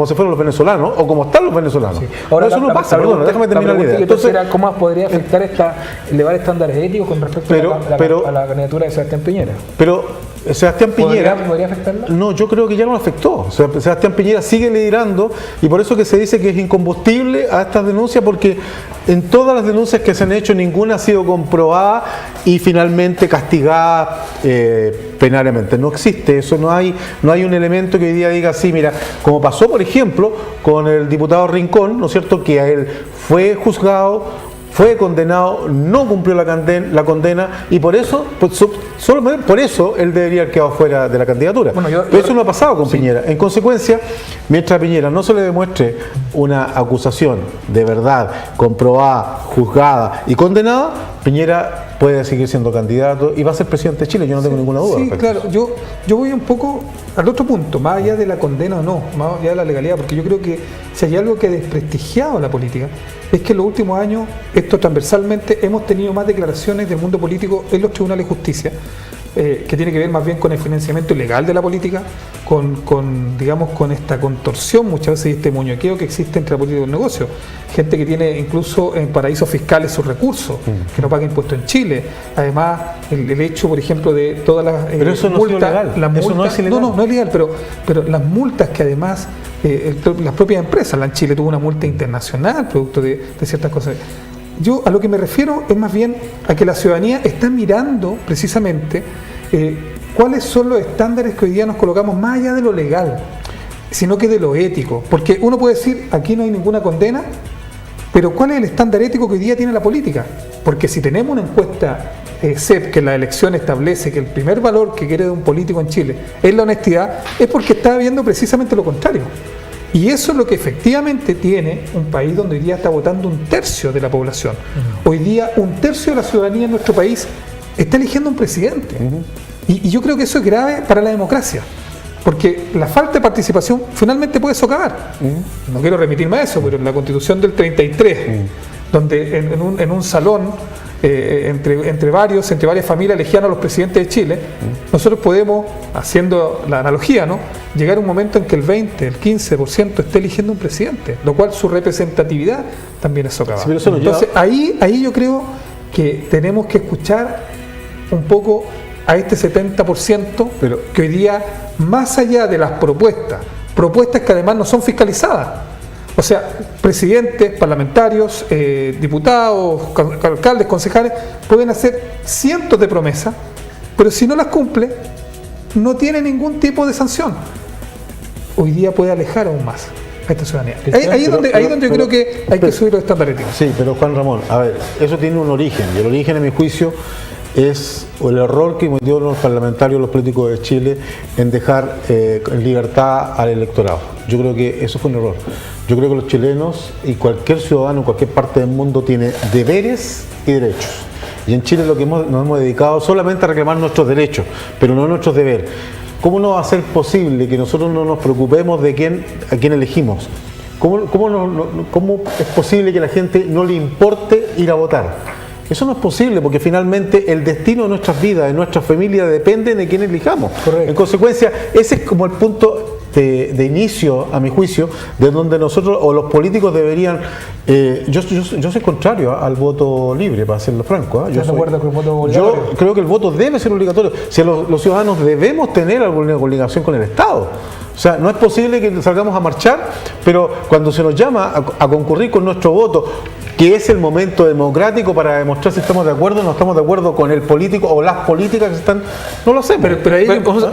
se fueron los venezolanos o como están los venezolanos. Sí. Ahora, eso no pasa, perdón, déjame terminar la idea. Entonces, ¿cómo podría afectar elevar estándares éticos con respecto a la candidatura de Sebastián Piñera? Pero Sebastián Piñera, ¿podría afectarla? No, yo creo que ya no lo afectó. Sebastián Piñera sigue liderando y por eso que se dice que es incombustible a estas denuncias, porque en todas las denuncias que se han hecho ninguna ha sido comprobada y finalmente castigada penalmente. No existe eso, no hay un elemento que hoy día diga así, mira, como pasó por ejemplo con el diputado Rincón, ¿no es cierto?, que a él fue juzgado, fue condenado, no cumplió la condena y por eso, solo por eso él debería haber quedado fuera de la candidatura. Bueno, pero eso no ha pasado con Piñera. En consecuencia, mientras a Piñera no se le demuestre una acusación de verdad, comprobada, juzgada y condenada, Piñera puede seguir siendo candidato y va a ser presidente de Chile, yo no tengo ninguna duda. Sí, claro, yo voy un poco al otro punto, más allá de la condena o no, más allá de la legalidad, porque yo creo que si hay algo que ha desprestigiado la política, es que en los últimos años, esto transversalmente, hemos tenido más declaraciones del mundo político en los tribunales de justicia, que tiene que ver más bien con el financiamiento ilegal de la política, con esta contorsión muchas veces y este muñequeo que existe entre la política y el negocio. Gente que tiene incluso en paraísos fiscales sus recursos, que no paga impuestos en Chile. Además, el hecho, por ejemplo, de todas las pero eso no multas, es ilegal. Eso no es ilegal. No es ilegal, pero las multas que además las propias empresas, la en Chile tuvo una multa internacional producto de ciertas cosas. Yo a lo que me refiero es más bien a que la ciudadanía está mirando precisamente cuáles son los estándares que hoy día nos colocamos más allá de lo legal, sino que de lo ético. Porque uno puede decir, aquí no hay ninguna condena, pero ¿cuál es el estándar ético que hoy día tiene la política? Porque si tenemos una encuesta CEP que en la elección establece que el primer valor que quiere de un político en Chile es la honestidad, es porque está viendo precisamente lo contrario. Y eso es lo que efectivamente tiene un país donde hoy día está votando un tercio de la población. Hoy día un tercio de la ciudadanía en nuestro país está eligiendo un presidente. Y yo creo que eso es grave para la democracia. Porque la falta de participación finalmente puede socavar. No quiero remitirme a eso, pero en la Constitución del 33, donde en un salón entre varias familias elegían a los presidentes de Chile, nosotros podemos, haciendo la analogía, ¿no?, llegar a un momento en que el 20, el 15% esté eligiendo un presidente, lo cual su representatividad también es socavada. Sí, entonces ahí yo creo que tenemos que escuchar un poco a este 70%, pero que hoy día, más allá de las propuestas que además no son fiscalizadas, o sea, presidentes, parlamentarios, diputados, alcaldes, concejales, pueden hacer cientos de promesas, pero si no las cumple, no tiene ningún tipo de sanción. Hoy día puede alejar aún más a esta ciudadanía. Ahí es donde yo creo que hay que subir los estándares éticos. Sí, pero Juan Ramón, a ver, eso tiene un origen, y el origen, en mi juicio, es el error que cometieron los parlamentarios, los políticos de Chile, en dejar en libertad al electorado. Yo creo que eso fue un error. Yo creo que los chilenos y cualquier ciudadano en cualquier parte del mundo tiene deberes y derechos. Y en Chile nos hemos dedicado solamente a reclamar nuestros derechos, pero no nuestros deberes. ¿Cómo no va a ser posible que nosotros no nos preocupemos de a quién elegimos? ¿Cómo es posible que a la gente no le importe ir a votar? Eso no es posible, porque finalmente el destino de nuestras vidas, de nuestra familia, depende de quién elijamos. Correcto. En consecuencia, ese es como el punto de inicio, a mi juicio, de donde nosotros o los políticos deberían... yo soy contrario al voto libre, para serlo franco. Yo creo que el voto debe ser obligatorio. Si los ciudadanos debemos tener alguna obligación con el Estado. O sea, no es posible que salgamos a marchar, pero cuando se nos llama a concurrir con nuestro voto, que es el momento democrático para demostrar si estamos de acuerdo o no estamos de acuerdo con el político o las políticas que están, no lo hacemos. Pero ahí,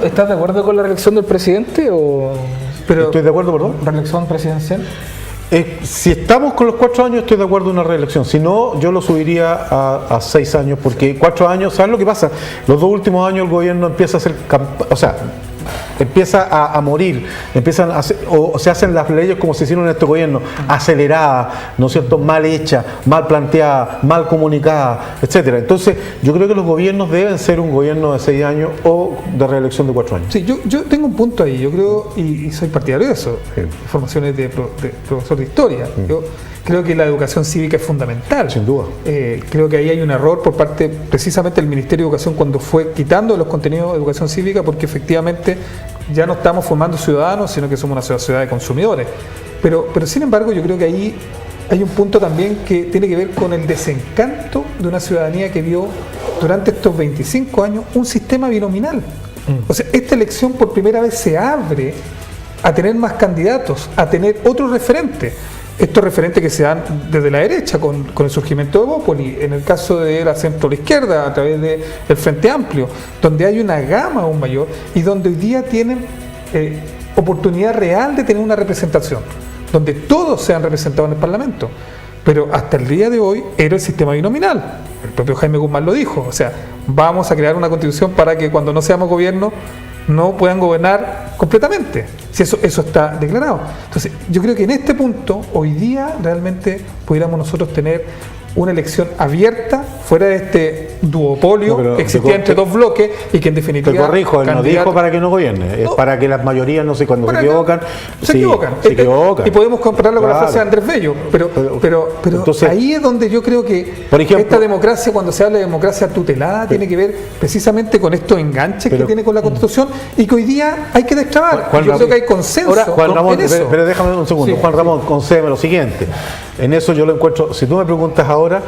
¿estás de acuerdo con la reelección del presidente o...? ¿Estoy de acuerdo, perdón? ¿Reelección presidencial? Si estamos con los 4 años, estoy de acuerdo en una reelección. Si no, yo lo subiría a 6 años, porque 4 años, ¿sabes lo que pasa? Los 2 últimos años el gobierno empieza a hacer empieza a morir, empiezan a hacer, o se hacen las leyes como se hicieron en este gobierno, aceleradas, ¿no es cierto?, mal hechas, mal planteadas, mal comunicadas, etcétera. Entonces, yo creo que los gobiernos deben ser un gobierno de 6 años o de reelección de 4 años. Sí, yo tengo un punto ahí, yo creo, y soy partidario de eso, formaciones de profesor de historia. Yo creo que la educación cívica es fundamental. Sin duda. Creo que ahí hay un error por parte precisamente del Ministerio de Educación cuando fue quitando los contenidos de educación cívica, porque efectivamente ya no estamos formando ciudadanos, sino que somos una sociedad de consumidores. Pero sin embargo, yo creo que ahí hay un punto también que tiene que ver con el desencanto de una ciudadanía que vio durante estos 25 años un sistema binominal. O sea, esta elección por primera vez se abre a tener más candidatos, a tener otros referentes. Estos referentes que se dan desde la derecha con el surgimiento de Bópoli, en el caso de la centro-izquierda a través del Frente Amplio, donde hay una gama aún mayor y donde hoy día tienen oportunidad real de tener una representación, donde todos sean representados en el Parlamento. Pero hasta el día de hoy era el sistema binominal. El propio Jaime Guzmán lo dijo, o sea, vamos a crear una constitución para que cuando no seamos gobierno no puedan gobernar completamente, si eso está declarado. Entonces, yo creo que en este punto, hoy día, realmente pudiéramos nosotros tener una elección abierta, fuera de este duopolio que existía entre dos bloques y que en definitiva... Te corrijo, él no dijo para que no gobierne, es para que las mayorías, no sé, cuando se equivocan... Se equivocan. Y podemos compararlo con la frase de Andrés Bello, pero entonces, ahí es donde yo creo que por ejemplo, esta democracia, cuando se habla de democracia tutelada, tiene que ver precisamente con estos enganches que tiene con la Constitución y que hoy día hay que destrabar. Yo creo que hay consenso Juan Ramón, en eso. Pero déjame un segundo. Sí. Juan Ramón, concédeme lo siguiente. En eso yo lo encuentro, si tú me preguntas ahora,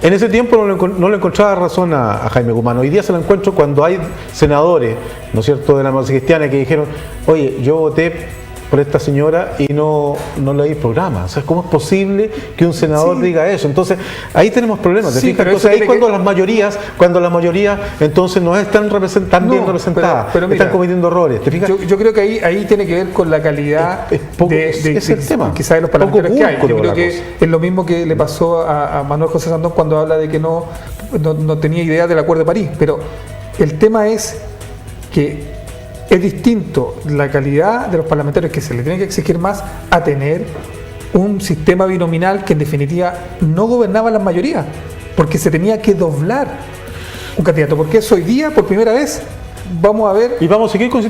en ese tiempo no le encontraba razón a Jaime Guzmán. Hoy día se lo encuentro cuando hay senadores, ¿no es cierto?, de la democracia cristiana que dijeron, oye, yo voté por esta señora y no leí el programa. O sea, ¿cómo es posible que un senador diga eso? Entonces, ahí tenemos problemas. ¿Te fijas? Entonces, ahí cuando las mayorías entonces no están bien representadas, pero mira, están cometiendo errores. ¿Te fijas? Yo creo que ahí tiene que ver con la calidad es el tema. Quizás de los parlamentarios que hay. Yo creo que es lo mismo que le pasó a Manuel José Sandón cuando habla de que no tenía idea del Acuerdo de París. Pero el tema es que es distinto la calidad de los parlamentarios, que se le tiene que exigir más, a tener un sistema binominal que en definitiva no gobernaba las mayorías, porque se tenía que doblar un candidato, porque eso hoy día por primera vez vamos a ver. Y vamos a seguir con el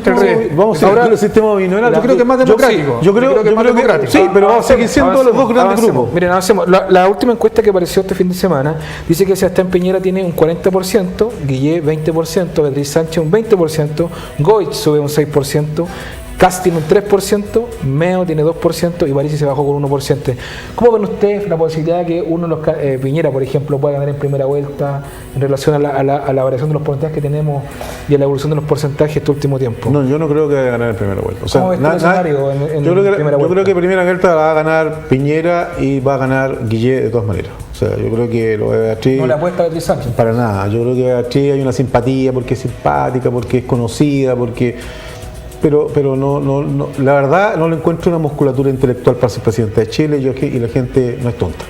sistema binominal. Yo creo que es más democrático. Yo creo que es más democrático. Sí, pero vamos a seguir siendo los dos grandes grupos. Miren, avancemos. La última encuesta que apareció este fin de semana dice que Sebastián Piñera tiene un 40%, Guillé 20%, Beatriz Sánchez un 20%, Goich sube un 6%, Kast tiene un 3%, Meo tiene 2% y Parisi se bajó con 1%. ¿Cómo ven ustedes la posibilidad de que uno de los Piñera, por ejemplo, pueda ganar en primera vuelta en relación a la variación de los porcentajes que tenemos y a la evolución de los porcentajes este último tiempo? No, yo no creo que vaya a ganar en primera vuelta. O sea, ¿cómo ves el escenario yo creo que primera vuelta va a ganar Piñera y va a ganar Guillé de todas maneras. O sea, yo creo que lo de Beatriz... ¿No le apuesta a Beatriz Sánchez? Para nada. Yo creo que Beatriz hay una simpatía porque es simpática, porque es conocida, porque... Pero no, la verdad no le encuentro una musculatura intelectual para ser presidente de Chile y la gente no es tonta,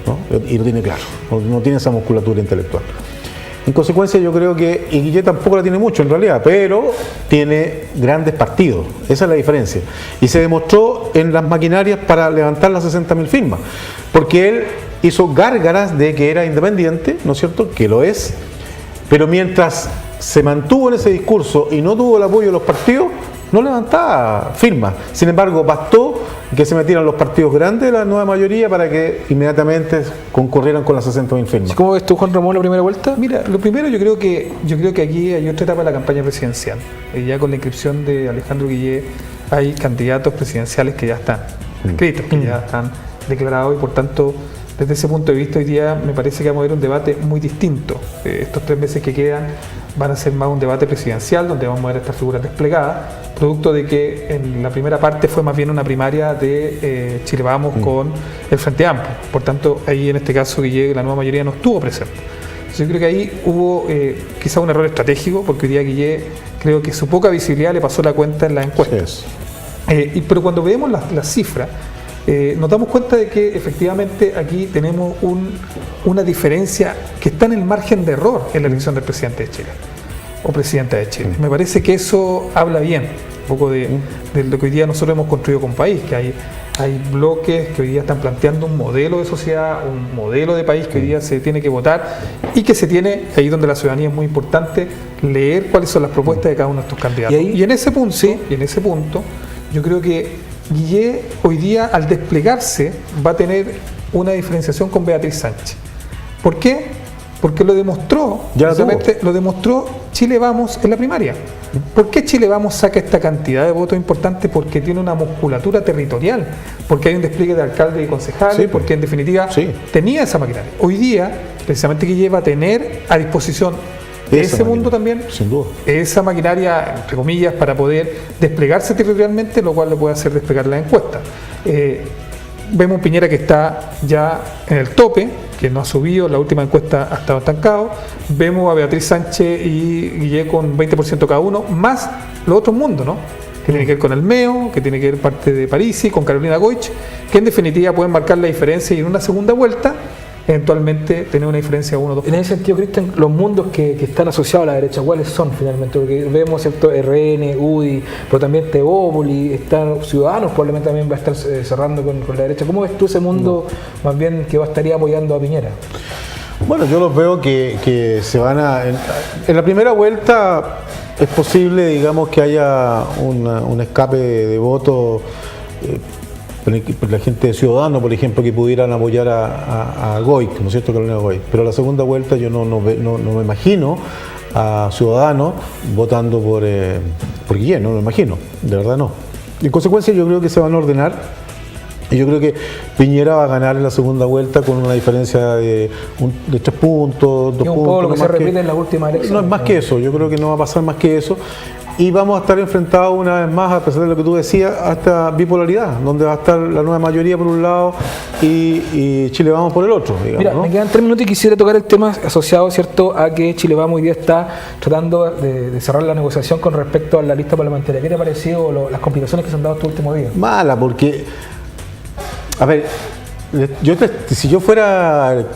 ¿no? Y lo tiene claro, no tiene esa musculatura intelectual. En consecuencia yo creo que, y Guillé tampoco la tiene mucho en realidad, pero tiene grandes partidos, esa es la diferencia. Y se demostró en las maquinarias para levantar las 60.000 firmas, porque él hizo gárgaras de que era independiente, ¿no es cierto?, que lo es, pero mientras se mantuvo en ese discurso y no tuvo el apoyo de los partidos, no levantaba firmas. Sin embargo, bastó que se metieran los partidos grandes de la nueva mayoría para que inmediatamente concurrieran con las 60.000 firmas. ¿Cómo ves tú, Juan Ramón, la primera vuelta? Mira, lo primero yo creo que aquí hay otra etapa de la campaña presidencial. Ya con la inscripción de Alejandro Guillé hay candidatos presidenciales que ya están escritos, que ya están declarados y por tanto desde ese punto de vista hoy día me parece que vamos a ver un debate muy distinto. Estos 3 meses que quedan van a ser más un debate presidencial, donde vamos a ver estas figuras desplegadas, producto de que en la primera parte fue más bien una primaria de Chile Vamos con el Frente Amplio. Por tanto, ahí en este caso Guille, la nueva mayoría no estuvo presente. Entonces, yo creo que ahí hubo quizá un error estratégico, porque hoy día Guille creo que su poca visibilidad le pasó la cuenta en la encuesta. Pero cuando vemos las cifras, nos damos cuenta de que efectivamente aquí tenemos una diferencia que está en el margen de error en la elección del presidente de Chile o presidenta de Chile. Me parece que eso habla bien un poco de lo que hoy día nosotros hemos construido como país, que hay bloques que hoy día están planteando un modelo de sociedad, un modelo de país que hoy día se tiene que votar y que se tiene, ahí donde la ciudadanía es muy importante, leer cuáles son las propuestas de cada uno de estos candidatos. Y en ese punto, yo creo que Guille hoy día al desplegarse va a tener una diferenciación con Beatriz Sánchez. ¿Por qué? Porque lo demostró, lo demostró Chile Vamos en la primaria. ¿Por qué Chile Vamos saca esta cantidad de votos importantes? Porque tiene una musculatura territorial, porque hay un despliegue de alcaldes y concejales, porque en definitiva tenía esa maquinaria. Hoy día, precisamente Guille va a tener a disposición ese mundo también, sin duda, esa maquinaria, entre comillas, para poder desplegarse territorialmente, lo cual le puede hacer desplegar la encuesta. Vemos un Piñera que está ya en el tope, que no ha subido, la última encuesta ha estado estancado. Vemos a Beatriz Sánchez y Guille con 20% cada uno, más los otros mundos, ¿no? Que tiene que ver con el MEO, que tiene que ver parte de Parisi, con Carolina Goich, que en definitiva pueden marcar la diferencia y en una segunda vuelta eventualmente tener una diferencia de 1 o 2. En ese sentido, Cristian, los mundos que están asociados a la derecha, ¿cuáles son finalmente? Porque vemos, ¿cierto?, RN, UDI, pero también Tebópoli, están Ciudadanos, probablemente también va a estar cerrando con la derecha. ¿Cómo ves tú ese mundo más bien que estaría apoyando a Piñera? Bueno, yo los veo que se van a... En la primera vuelta es posible, digamos, que haya un escape de votos. La gente de Ciudadanos, por ejemplo, que pudieran apoyar a Goich, ¿no es cierto?, Carolina Goich. Pero la segunda vuelta yo no me imagino a Ciudadanos votando por Guillén, no me imagino, de verdad no. En consecuencia yo creo que se van a ordenar y yo creo que Piñera va a ganar en la segunda vuelta con una diferencia de 3 puntos, 2 puntos. Un poco lo que se repite en la última elección. No es más que eso, yo creo que no va a pasar más que eso. Y vamos a estar enfrentados una vez más, a pesar de lo que tú decías, a esta bipolaridad, donde va a estar la nueva mayoría por un lado y Chile Vamos por el otro, digamos. Mira, ¿no? me quedan 3 minutos y quisiera tocar el tema asociado, ¿cierto?, a que Chile Vamos hoy día está tratando de cerrar la negociación con respecto a la lista parlamentaria. ¿Qué te ha parecido las complicaciones que se han dado estos últimos días? Mala, porque, a ver, si yo fuera el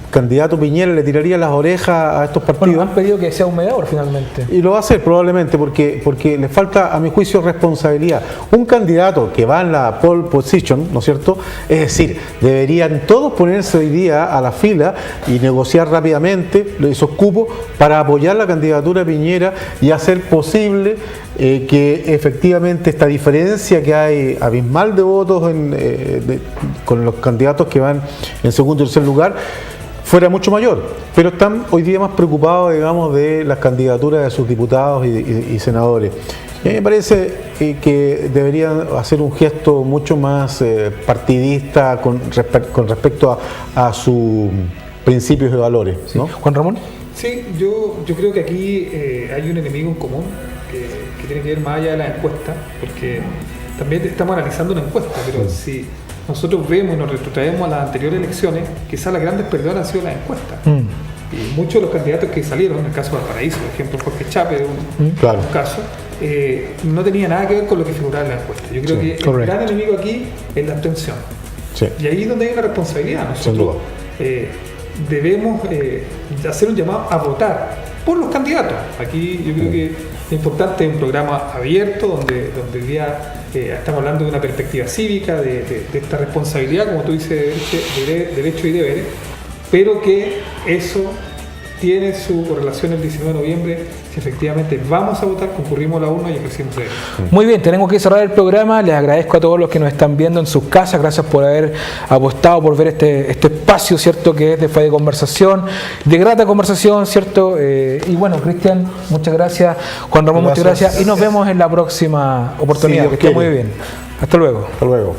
candidato Piñera, le tiraría las orejas a estos partidos. Bueno, han pedido que sea un mediador finalmente. Y lo va a hacer probablemente porque le falta, a mi juicio, responsabilidad. Un candidato que va en la pole position, ¿no es cierto? Es decir, deberían todos ponerse hoy día a la fila y negociar rápidamente esos cupos para apoyar la candidatura de Piñera y hacer posible que efectivamente esta diferencia que hay abismal de votos con los candidatos que van en segundo y tercer lugar fuera mucho mayor, pero están hoy día más preocupados, digamos, de las candidaturas de sus diputados y senadores. Y a mí me parece que deberían hacer un gesto mucho más partidista con respecto a sus principios y valores, ¿no? Juan Ramón. Sí, yo creo que aquí hay un enemigo en común que tiene que ver más allá de la encuesta, porque también estamos analizando una encuesta, pero si nosotros vemos y nos retrotraemos a las anteriores elecciones, quizás las grandes perdedoras han sido las encuestas. Y muchos de los candidatos que salieron, en el caso de Valparaíso, por ejemplo, Jorge Chape, un caso, no tenía nada que ver con lo que figuraba en la encuesta. Yo creo que el gran enemigo aquí es la abstención. Sí. Y ahí es donde hay una responsabilidad. Nosotros debemos hacer un llamado a votar por los candidatos. Aquí yo creo que es importante un programa abierto donde hoy día estamos hablando de una perspectiva cívica, de esta responsabilidad, como tú dices, de derechos y deberes, pero que eso tiene su correlación el 19 de noviembre, si efectivamente vamos a votar, concurrimos a la urna y ejercimos derecho. Muy bien, tenemos que cerrar el programa. Les agradezco a todos los que nos están viendo en sus casas. Gracias por haber apostado por ver este espacio, ¿cierto?, que es de conversación, de grata conversación, ¿cierto? Y bueno, Cristian, muchas gracias. Juan Ramón, muchas gracias. Y nos vemos en la próxima oportunidad. Sí, que esté muy bien. Hasta luego. Hasta luego.